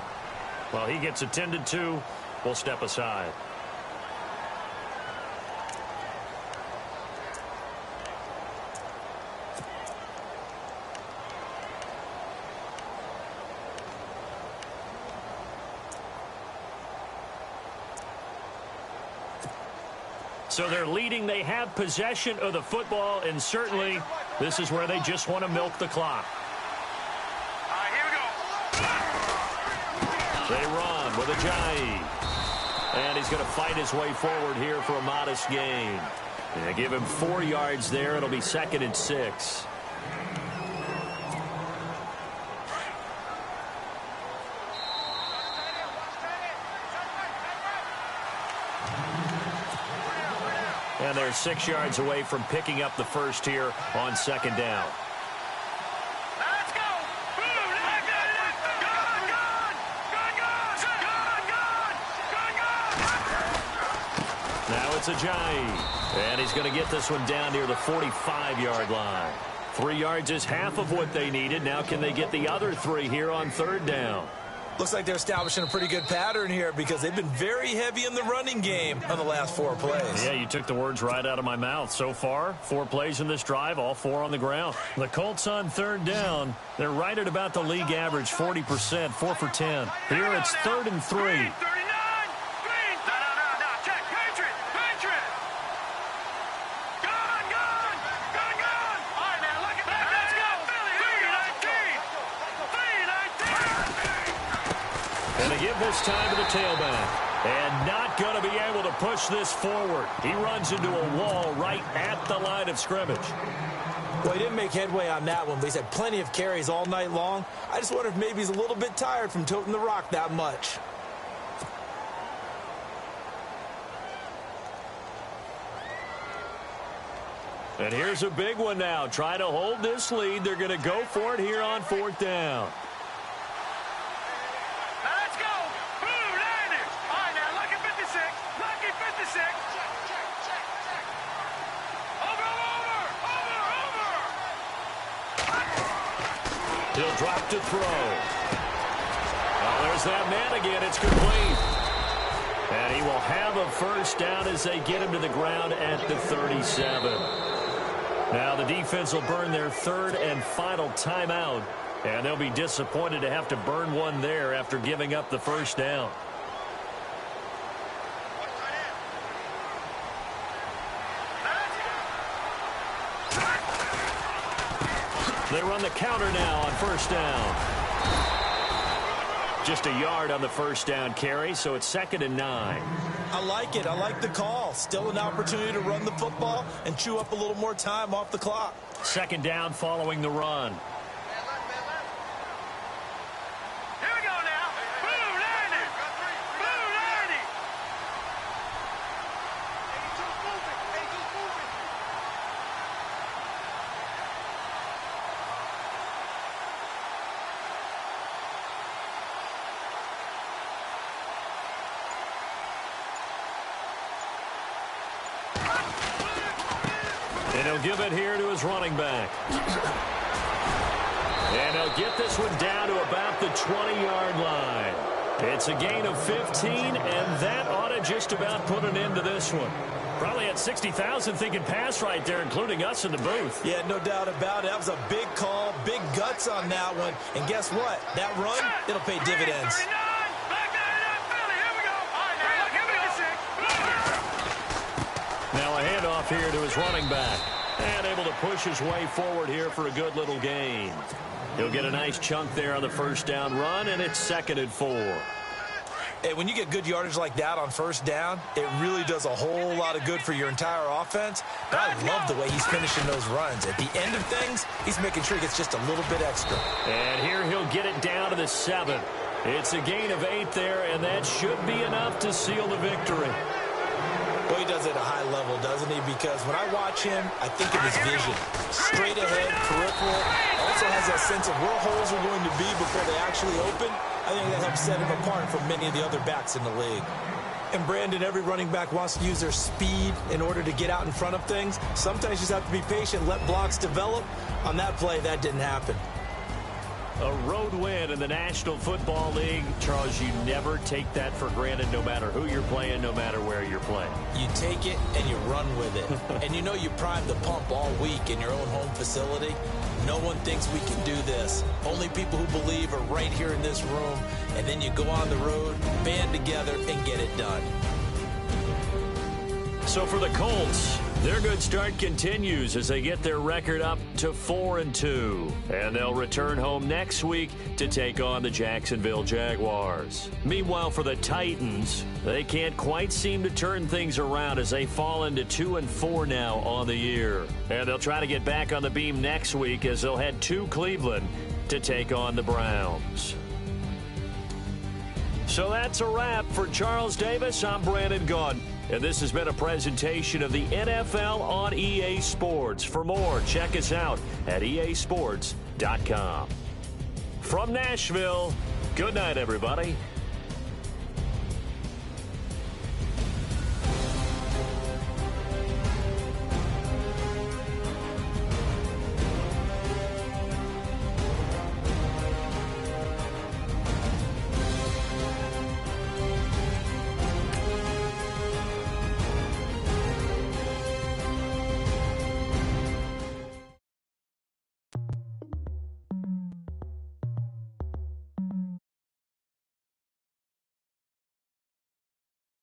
While he gets attended to, we'll step aside. So they're leading. They have possession of the football, and certainly this is where they just want to milk the clock. All right, here we go. They run with Ajayi. And he's going to fight his way forward here for a modest gain. They give him 4 yards there. It'll be 2nd and 6. And they're 6 yards away from picking up the first here on 2nd down. Let's go. Now it's Ajayi. And he's going to get this one down near the 45-yard line. 3 yards is half of what they needed. Now can they get the other 3 here on 3rd down? Looks like they're establishing a pretty good pattern here because they've been very heavy in the running game on the last 4 plays. Yeah, you took the words right out of my mouth. So far, 4 plays in this drive, all 4 on the ground. The Colts on 3rd down. They're right at about the league average, 40%, 4 for 10. Here it's 3rd and 3. 39. Green. No. Check. Patriot. Gone. All right, man, look at that. Let's go. 319. Going to give this time to the tailback. And not going to be able to push this forward. He runs into a wall right at the line of scrimmage. Well, he didn't make headway on that one, but he's had plenty of carries all night long. I just wonder if maybe he's a little bit tired from toting the rock that much. And here's a big one now. Try to hold this lead. They're going to go for it here on 4th down. Let's go. Boom, landed. All right, now, lucky 56. Lucky 56. Check. Over. He'll drop to throw. Oh, there's that man again. It's complete. And he will have a first down as they get him to the ground at the 37. Now the defense will burn their 3rd and final timeout. And they'll be disappointed to have to burn one there after giving up the first down. They run the counter now on 1st down. Just a yard on the first down carry, so it's 2nd and 9. I like it. I like the call. Still an opportunity to run the football and chew up a little more time off the clock. 2nd down following the run. Here we go now. Boom, landed. And he'll give it here to his running back. And he'll get this one down to about the 20-yard line. It's a gain of 15, and that ought to just about put an end to this one. Probably had 60,000 thinking pass right there, including us in the booth. Yeah, no doubt about it. That was a big call, big guts on that one. And guess what? That run, it'll pay dividends. Now a handoff here to his running back. And able to push his way forward here for a good little gain. He'll get a nice chunk there on the first down run, and it's 2nd and 4. Hey, when you get good yardage like that on first down, it really does a whole lot of good for your entire offense. But I love the way he's finishing those runs. At the end of things, he's making sure he gets just a little bit extra. And here he'll get it down to the 7. It's a gain of 8 there, and that should be enough to seal the victory. Well, Well, he does it at a high level, doesn't he? Because when I watch him, I think of his vision. Straight ahead, peripheral. Also has that sense of where holes are going to be before they actually open. I think that helps set him apart from many of the other backs in the league. And Brandon, every running back wants to use their speed in order to get out in front of things. Sometimes you just have to be patient, let blocks develop. On that play, that didn't happen. A road win in the National Football League. Charles, you never take that for granted, no matter who you're playing, no matter where you're playing. You take it and you run with it. And you know you primed the pump all week in your own home facility. No one thinks we can do this. Only people who believe are right here in this room. And then you go on the road, band together, and get it done. So for the Colts, their good start continues as they get their record up to 4-2. And they'll return home next week to take on the Jacksonville Jaguars. Meanwhile, for the Titans, they can't quite seem to turn things around as they fall into 2-4 now on the year. And they'll try to get back on the beam next week as they'll head to Cleveland to take on the Browns. So that's a wrap. For Charles Davis, I'm Brandon Gaudin. And this has been a presentation of the NFL on EA Sports. For more, check us out at easports.com. From Nashville, good night, everybody.